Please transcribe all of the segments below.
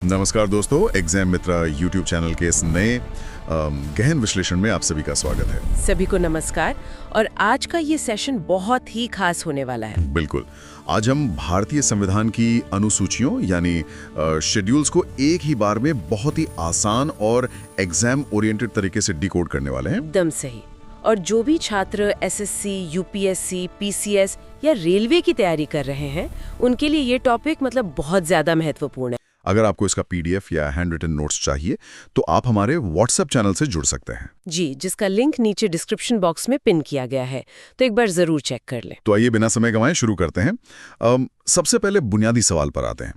नमस्कार दोस्तों, एग्जाम मित्रा YouTube channel के इस नए गहन विश्लेषण में आप सभी का स्वागत है। सभी को नमस्कार। और आज का ये सेशन बहुत ही खास होने वाला है। बिल्कुल। आज हम भारतीय संविधान की अनुसूचियों यानी शेड्यूल्स को एक ही बार में बहुत ही आसान और एग्जाम ओरिएंटेड तरीके से डिकोड करने वाले हैं। एकदम सही। और जो भी छात्र एसएससी, यूपीएससी, पीसीएस या रेलवे की तैयारी कर रहे हैं, उनके लिए ये टॉपिक बहुत ज्यादा महत्वपूर्ण है। अगर आपको इसका पीडीएफ या हैंड रिटन नोट्स चाहिए तो आप हमारे व्हाट्सएप चैनल से जुड़ सकते हैं जी, जिसका लिंक नीचे डिस्क्रिप्शन बॉक्स में पिन किया गया है, तो एक बार जरूर चेक कर लें। तो आइए बिना समय गंवाए शुरू करते हैं। सबसे पहले बुनियादी सवाल पर आते हैं।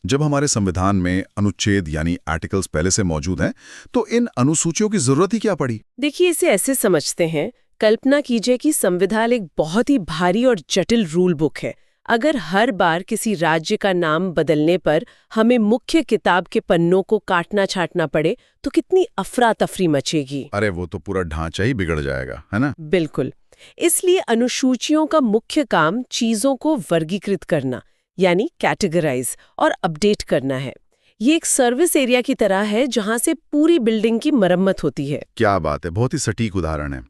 जब हमारे संविधान में अनुच्छेद यानी आर्टिकल्स पहले से मौजूद हैं, तो इन अनुसूचियों की जरूरत ही क्या पड़ी? देखिए, इसे ऐसे समझते हैं, कल्पना कीजिए कि संविधान एक बहुत ही भारी और जटिल रूल बुक है। अगर हर बार किसी राज्य का नाम बदलने पर हमें मुख्य किताब के पन्नों को काटना छांटना पड़े तो कितनी अफरा तफरी मचेगी। अरे वो तो पूरा ढांचा ही बिगड़ जाएगा, है ना? बिल्कुल। इसलिए अनुसूचियों का मुख्य काम चीजों को वर्गीकृत करना यानी कैटेगराइज और अपडेट करना है। ये एक सर्विस एरिया की तरह है जहां से पूरी बिल्डिंग की मरम्मत होती है। क्या बात है, बहुत ही सटीक उदाहरण है।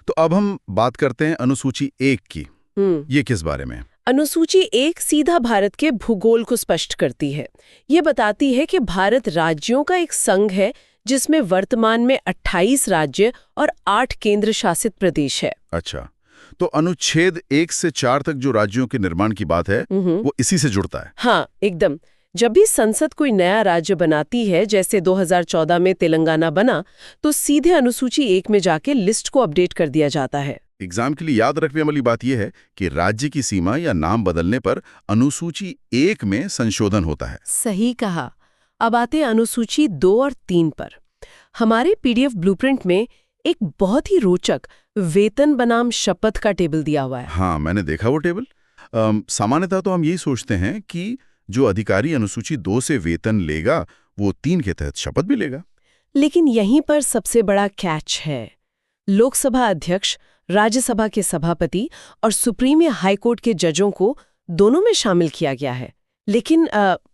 तो अब हम बात करते हैं अनुसूची 1 की। ये किस बारे में? अनुसूची 1 सीधा भारत के भूगोल को स्पष्ट करती है। ये बताती है कि भारत राज्यों का एक संघ है जिसमें वर्तमान में 28 राज्य और 8 केंद्र शासित प्रदेश है। अच्छा, तो अनुच्छेद 1 से 4 तक जो राज्यों के निर्माण की बात है वो इसी से जुड़ता है। हाँ, एकदम। जब भी संसद कोई नया राज्य बनाती है, जैसे 2014 में तेलंगाना बना, तो सीधे अनुसूची 1 में जाके लिस्ट को अपडेट कर दिया जाता है। एग्जाम के लिए याद रखने वाली बात यह है कि राज्य की सीमा या नाम बदलने पर अनुसूची 1 में संशोधन होता है। सही कहा। अब आते हैं अनुसूची 2 और 3 पर। हमारे पीडीएफ ब्लूप्रिंट में एक बहुत ही रोचक वेतन बनाम शपथ का टेबल दिया हुआ है। हाँ, मैंने देखा वो टेबल। सामान्यतः तो हम यही सोचते हैं कि जो अधिकारी अनुसूची 2 से वेतन लेगा वो 3 के तहत शपथ भी लेगा। लेकिन यहीं पर सबसे बड़ा कैच है। लोकसभा अध्यक्ष, राज्यसभा के सभापति और सुप्रीम या हाई कोर्ट के जजों को दोनों में शामिल किया गया है। लेकिन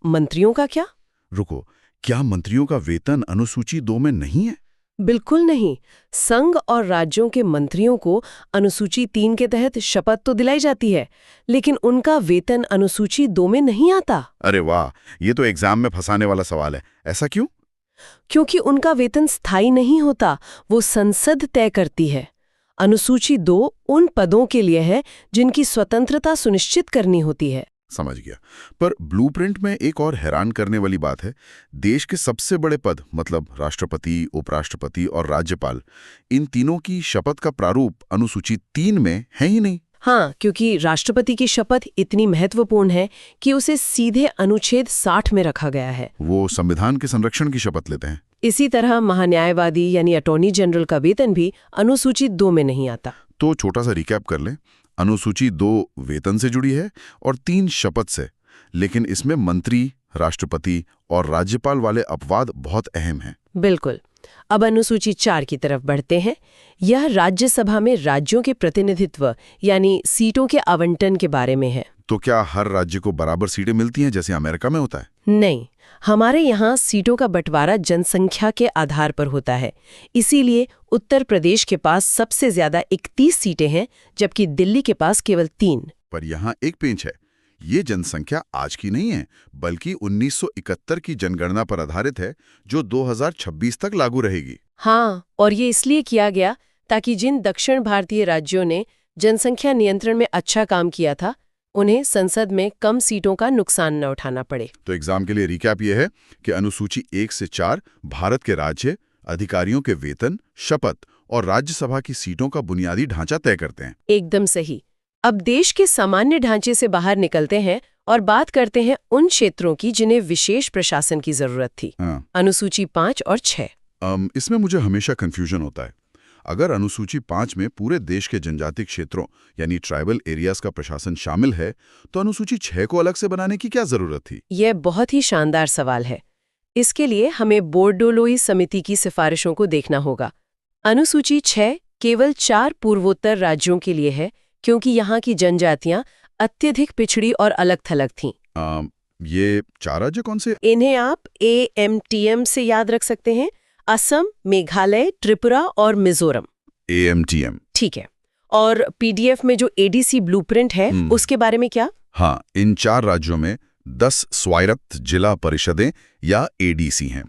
मंत्रियों का क्या? रुको, क्या मंत्रियों का वेतन अनुसूची 2 में नहीं है? बिल्कुल नहीं। संघ और राज्यों के मंत्रियों को अनुसूची 3 के तहत शपथ तो दिलाई जाती है, लेकिन उनका वेतन अनुसूची 2 में नहीं आता। अरे वाह, ये तो एग्जाम में फंसाने वाला सवाल है। ऐसा क्यों? क्योंकि उनका वेतन स्थायी नहीं होता, वो संसद तय करती है। अनुसूची 2 उन पदों के लिए है जिनकी स्वतंत्रता सुनिश्चित करनी होती है। समझ गया। पर ब्लूप्रिंट में एक और हैरान करने वाली बात है। देश के सबसे बड़े पद मतलब राष्ट्रपति, उपराष्ट्रपति और राज्यपाल, इन तीनों की शपथ का प्रारूप अनुसूची 3 में है ही नहीं। हाँ, क्योंकि राष्ट्रपति की शपथ इतनी महत्वपूर्ण है कि उसे सीधे अनुच्छेद 60 में रखा गया है। वो संविधान के संरक्षण की शपथ लेते हैं। इसी तरह महान्यायवादी यानी अटॉर्नी जनरल का वेतन भी अनुसूची 2 में नहीं आता। तो छोटा सा रिकैप कर लें। अनुसूची 2 वेतन से जुड़ी है और 3 शपथ से, लेकिन इसमें मंत्री, राष्ट्रपति और राज्यपाल वाले अपवाद बहुत अहम हैं। बिल्कुल। अब अनुसूची 4 की तरफ बढ़ते हैं। यह राज्यसभा में राज्यों के प्रतिनिधित्व यानी सीटों के आवंटन के बारे में है। तो क्या हर राज्य को बराबर सीटें मिलती हैं जैसे अमेरिका में होता है? नहीं, हमारे यहाँ सीटों का बंटवारा जनसंख्या के आधार पर होता है। इसीलिए उत्तर प्रदेश के पास सबसे ज्यादा 31 सीटें हैं, जबकि दिल्ली के पास केवल 3। पर यहाँ एक पेंच है। ये जनसंख्या आज की नहीं है, बल्कि 1971 की जनगणना पर आधारित है, जो 2026 तक लागू रहेगी। हाँ, और ये इसलिए किया गया ताकि जिन दक्षिण भारतीय राज्यों ने जनसंख्या नियंत्रण में अच्छा काम किया था, उन्हें संसद में कम सीटों का नुकसान न उठाना पड़े। तो एग्जाम के लिए रिकैप ये है कि अनुसूची 1 से 4 भारत के राज्य, अधिकारियों के वेतन, शपथ और राज्यसभा की सीटों का बुनियादी ढांचा तय करते हैं। एकदम सही। अब देश के सामान्य ढांचे से बाहर निकलते हैं और बात करते हैं उन क्षेत्रों की जिन्हें विशेष प्रशासन की जरूरत थी। अनुसूची 5 और 6। इसमें मुझे हमेशा कंफ्यूजन होता है। अगर अनुसूची 5 में पूरे देश के जनजातीय क्षेत्रों यानी ट्राइबल एरियाज का प्रशासन शामिल है, तो अनुसूची 6 को अलग से बनाने की क्या जरूरत थी? यह बहुत ही शानदार सवाल है। इसके लिए हमें बोर्डोलोई समिति की सिफारिशों को देखना होगा। अनुसूची 6 केवल 4 पूर्वोत्तर राज्यों के लिए है, क्योंकि यहाँ की जनजातियां अत्यधिक पिछड़ी और अलग थलग थीं। ये 4 राज्य कौन से? इन्हें आप AMTM से याद रख सकते हैं। असम, मेघालय, त्रिपुरा और मिजोरम। AMTM। ठीक है। और PDF में जो ADC ब्लूप्रिंट है उसके बारे में क्या? हाँ, इन 4 राज्यों में 10 स्वायत्त जिला परिषदें या ADC हैं।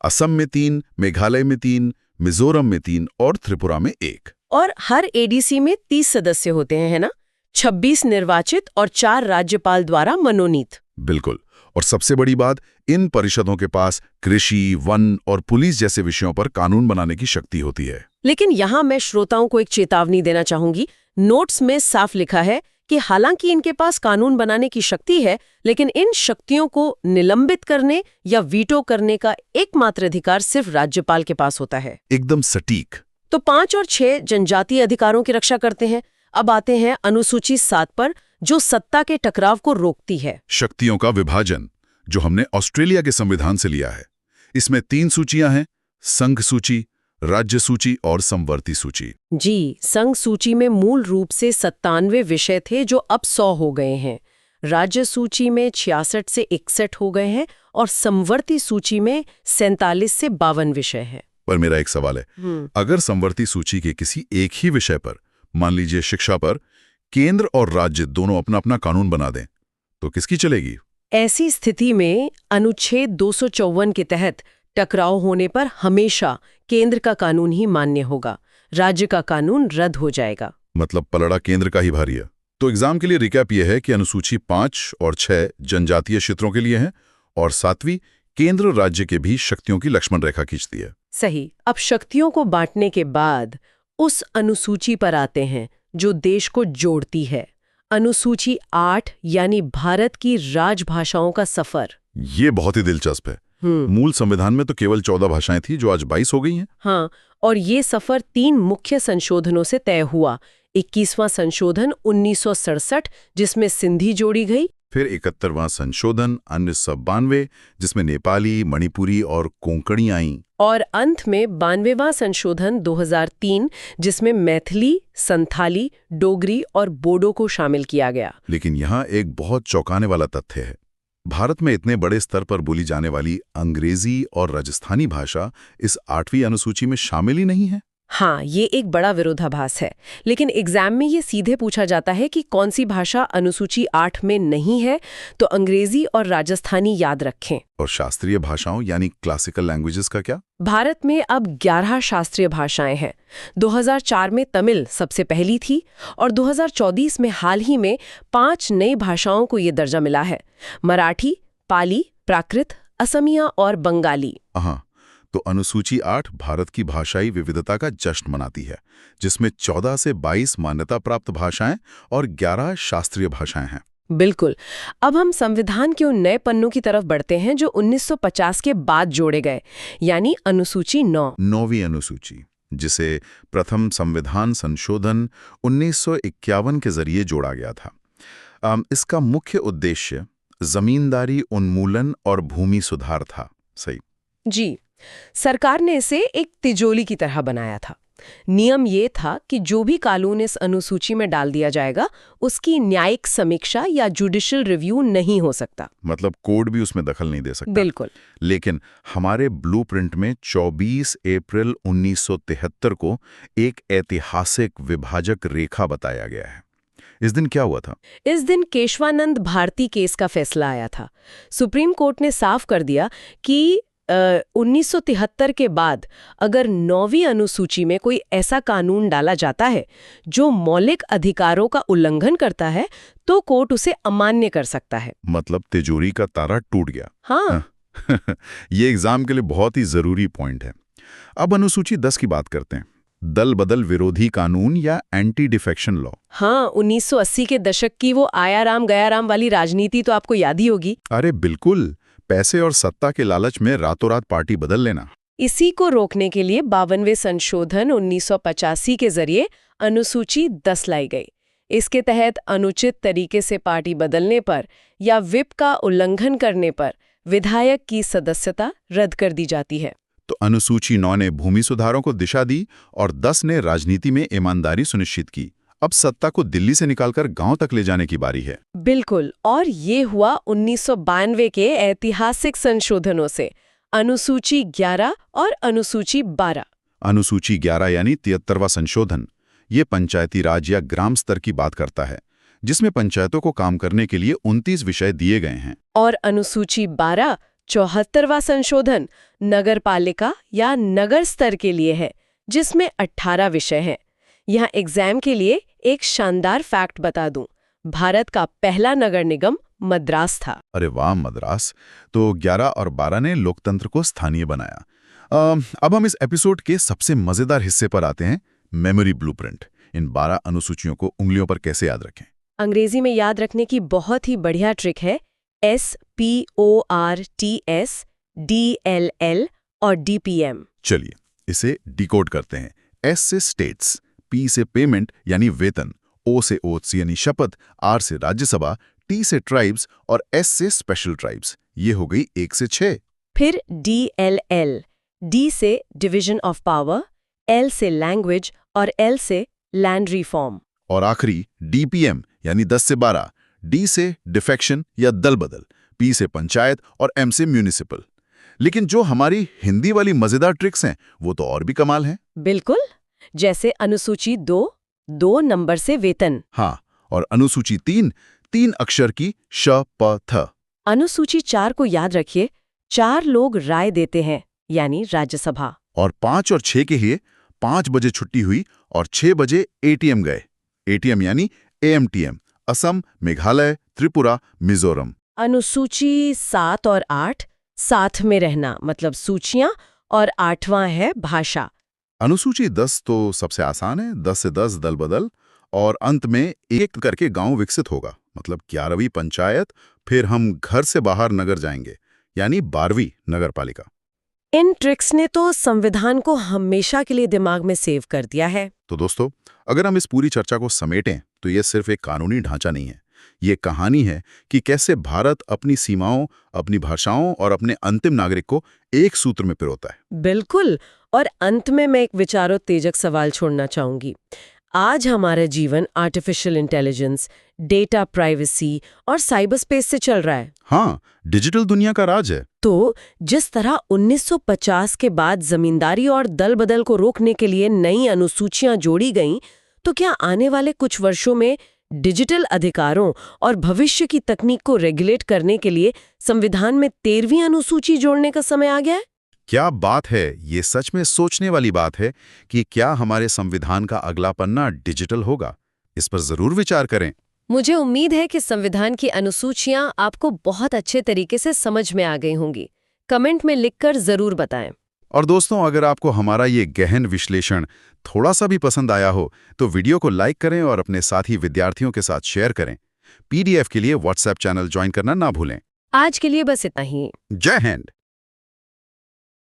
असम में 3, मेघालय में 3, मिजोरम में 3 और त्रिपुरा में 1। और हर ADC में 30 सदस्य होते हैं, है ना? 26 निर्वाचित और 4 राज्यपाल द्वारा मनोनीत। बिल्कुल। और सबसे बड़ी बात, इन परिषदों के पास कृषि, वन और पुलिस जैसे विषयों पर कानून बनाने की शक्ति होती है। लेकिन यहाँ मैं श्रोताओं को एक चेतावनी देना चाहूंगी। नोट्स में साफ लिखा है कि हालांकि इनके पास कानून बनाने की शक्ति है, लेकिन इन शक्तियों को निलंबित करने या वीटो करने का एकमात्र अधिकार सिर्फ राज्यपाल के पास होता है। एकदम सटीक। तो 5 और 6 जनजातीय अधिकारों की रक्षा करते हैं। अब आते हैं अनुसूची 7 पर, जो सत्ता के टकराव को रोकती है। शक्तियों का विभाजन, जो हमने ऑस्ट्रेलिया के संविधान से लिया है। इसमें 3 सूचियां हैं: संघ सूची, राज्य सूची और समवर्ती सूची। जी, संघ सूची में मूल रूप से 97 विषय थे जो अब 100 हो गए हैं। राज्य सूची में 66 से 61 हो गए हैं और समवर्ती सूची में 47 से 52 विषय हैं। पर मेरा एक सवाल है, अगर समवर्ती सूची के किसी एक ही विषय पर, मान लीजिए शिक्षा पर, केंद्र और राज्य दोनों अपना अपना कानून बना दें, तो किसकी चलेगी? ऐसी स्थिति में अनुच्छेद 254 के तहत टकराव होने पर हमेशा केंद्र का कानून ही मान्य होगा, राज्य का कानून रद्द हो जाएगा। मतलब पलड़ा केंद्र का ही भारी है। तो एग्जाम के लिए रिकैप यह है कि अनुसूची 5 और 6 जनजातीय क्षेत्रों के लिए हैं और 7वीं केंद्र राज्य के भी शक्तियों की लक्ष्मण रेखा खींचती है। सही। अब शक्तियों को बांटने के बाद उस अनुसूची पर आते हैं जो देश को जोड़ती है। अनुसूची 8 यानी भारत की राजभाषाओं का सफर। ये बहुत ही दिलचस्प है। मूल संविधान में तो केवल 14 भाषाएं थी, जो आज 22 हो गई हैं। हाँ, और ये सफर 3 मुख्य संशोधनों से तय हुआ। 21वां संशोधन 1967, जिसमें सिंधी जोड़ी गई। फिर 71वां संशोधन 1992, जिसमें नेपाली, मणिपुरी और कोंकणी आईं। और अंत में 92वां संशोधन 2003, जिसमें मैथिली, संथाली, डोगरी और बोडो को शामिल किया गया। लेकिन यहाँ एक बहुत चौंकाने वाला तथ्य है। भारत में इतने बड़े स्तर पर बोली जाने वाली अंग्रेजी और राजस्थानी भाषा इस 8वीं अनुसूची में शामिल ही नहीं है। हाँ, ये एक बड़ा विरोधाभास है। लेकिन एग्जाम में ये सीधे पूछा जाता है कि कौन सी भाषा अनुसूची 8 में नहीं है, तो अंग्रेजी और राजस्थानी याद रखें। और शास्त्रीय भाषाओं यानी क्लासिकल लैंग्वेजेस का क्या? भारत में अब 11 शास्त्रीय भाषाएं हैं। 2004 में तमिल सबसे पहली थी और 2024 में हाल ही में 5 नई भाषाओं को ये दर्जा मिला है: मराठी, पाली, प्राकृत, असमिया और बंगाली। हाँ, तो अनुसूची 8 भारत की भाषाई विविधता का जश्न मनाती है, जिसमें 14 से 22 मान्यता प्राप्त भाषाएं और 11 शास्त्रीय भाषाएं हैं। बिल्कुल। अब हम संविधान के उन नए पन्नों की तरफ बढ़ते हैं जो 1950 के बाद जोड़े गए, यानी अनुसूची 9। 9वीं अनुसूची, जिसे प्रथम संविधान संशोधन 1951 के जरिए जोड़ा गया था। इसका मुख्य उद्देश्य जमींदारी उन्मूलन और भूमि सुधार था। सही जी, सरकार ने इसे एक तिजोरी की तरह बनाया था। नियम ये था कि जो भी कानून इस अनुसूची में डाल दिया जाएगा, उसकी न्यायिक समीक्षा या जुडिशियल रिव्यू नहीं हो सकता। मतलब कोर्ट भी उसमें दखल नहीं दे सकता। बिल्कुल। लेकिन हमारे ब्लूप्रिंट में 24 अप्रैल 1973 को एक ऐतिहासिक विभाजक रेखा बताया गया है। इस दिन क्या हुआ था? इस दिन केशवानंद भारती केस का फैसला आया था। सुप्रीम कोर्ट ने साफ कर दिया कि 1973 के बाद अगर 9वीं अनुसूची में कोई ऐसा कानून डाला जाता है जो मौलिक अधिकारों का उल्लंघन करता है, तो कोर्ट उसे अमान्य कर सकता है। मतलब तिजोरी का तारा टूट गया। हाँ। ये एग्जाम के लिए बहुत ही जरूरी पॉइंट है। अब अनुसूची 10 की बात करते हैं। दल बदल विरोधी कानून या एंटी डिफेक्शन लॉ। हाँ, 1980 के दशक की वो आया राम गया राम वाली राजनीति तो आपको याद ही होगी। अरे बिल्कुल, पैसे और सत्ता के लालच में रातों रात पार्टी बदल लेना। इसी को रोकने के लिए 52वें संशोधन 1985 के जरिए अनुसूची 10 लाई गई। इसके तहत अनुचित तरीके से पार्टी बदलने पर या व्हिप का उल्लंघन करने पर विधायक की सदस्यता रद्द कर दी जाती है। तो अनुसूची 9 ने भूमि सुधारों को दिशा दी और 10 ने राजनीति में ईमानदारी सुनिश्चित की। अब सत्ता को दिल्ली से निकालकर गांव तक ले जाने की बारी है। बिल्कुल, और ये हुआ 1992 के ऐतिहासिक संशोधनों से, अनुसूची 11 और अनुसूची 12। अनुसूची 11 यानी 73वां संशोधन, ये पंचायती राज या ग्राम स्तर की बात करता है, जिसमें पंचायतों को काम करने के लिए 29 विषय दिए गए हैं। और अनुसूची 12 74वां संशोधन नगर पालिका या नगर स्तर के लिए है, जिसमें 18 विषय हैं। यहाँ एग्जाम के लिए एक शानदार फैक्ट बता दूं, भारत का पहला नगर निगम मद्रास था। अरे वाह, मद्रास! तो 11 और 12 ने लोकतंत्र को स्थानीय बनाया। अब हम इस एपिसोड के सबसे मजेदार हिस्से पर आते हैं, मेमोरी ब्लूप्रिंट। इन 12 अनुसूचियों को उंगलियों पर कैसे याद रखें? अंग्रेजी में याद रखने की बहुत ही बढ़िया ट्रिक है, SPORTS, DLL और DPM। चलिए इसे डिकोड करते हैं। S से स्टेट्स, P से पेमेंट यानी वेतन, O से ओथ्स यानी शपथ, R से राज्यसभा, T से ट्राइब्स और S से स्पेशल ट्राइब्स। ये हो गई 1 से 6। फिर DLL, D से डिवीजन ऑफ पावर, L से लैंग्वेज और L से लैंड रिफॉर्म। और आखिरी DPM यानी 10 से 12, D से डिफेक्शन या दल बदल, P से पंचायत और M से म्यूनिसिपल। लेकिन जो हमारी हिंदी वाली मजेदार ट्रिक्स हैं वो तो और भी कमाल हैं। बिल्कुल, जैसे अनुसूची 2 नंबर से वेतन। हाँ, और अनुसूची 3 अक्षर की श प थ। अनुसूची 4 को याद रखिए, 4 लोग राय देते हैं यानी राज्यसभा। और 5 और 6 के लिए 5 बजे छुट्टी हुई और 6 बजे ATM गए। ATM यानी AMTM, असम, मेघालय, त्रिपुरा, मिजोरम। अनुसूची 7 और 8 साथ में रहना मतलब सूचियां, और 8वां है भाषा। अनुसूची 10 तो सबसे आसान है, 10 से 10 दल बदल, और अंत में एक करके गांव विकसित होगा, मतलब 11वीं पंचायत, फिर हम घर से बाहर नगर जाएंगे यानी 12वीं नगर पालिका। इन ट्रिक्स ने तो संविधान को हमेशा के लिए दिमाग में सेव कर दिया है। तो दोस्तों, अगर हम इस पूरी चर्चा को समेटें तो ये सिर्फ एक कानूनी ढांचा नहीं है, ये कहानी है कि कैसे भारत अपनी सीमाओं, अपनी भाषाओं और अपने अंतिम नागरिक को एक सूत्र में पिरोता है। बिल्कुल, और अंत में मैं एक विचारोत्तेजक सवाल छोड़ना चाहूंगी। आज हमारा जीवन आर्टिफिशियल इंटेलिजेंस, डेटा प्राइवेसी और साइबर स्पेस से चल रहा है। हाँ, डिजिटल दुनिया का राज है। तो जिस तरह 1950 के बाद जमींदारी और दल बदल को रोकने के लिए नई अनुसूचियां जोड़ी गईं, तो क्या आने वाले कुछ वर्षों में डिजिटल अधिकारों और भविष्य की तकनीक को रेगुलेट करने के लिए संविधान में 13वीं अनुसूची जोड़ने का समय आ गया है? क्या बात है! ये सच में सोचने वाली बात है कि क्या हमारे संविधान का अगला पन्ना डिजिटल होगा। इस पर जरूर विचार करें। मुझे उम्मीद है कि संविधान की अनुसूचियां आपको बहुत अच्छे तरीके से समझ में आ गई होंगी। कमेंट में लिखकर जरूर बताएं। और दोस्तों, अगर आपको हमारा ये गहन विश्लेषण थोड़ा सा भी पसंद आया हो तो वीडियो को लाइक करें और अपने साथी विद्यार्थियों के साथ शेयर करें। PDF के लिए WhatsApp चैनल ज्वाइन करना ना भूलें। आज के लिए बस इतना ही। जय हिंद।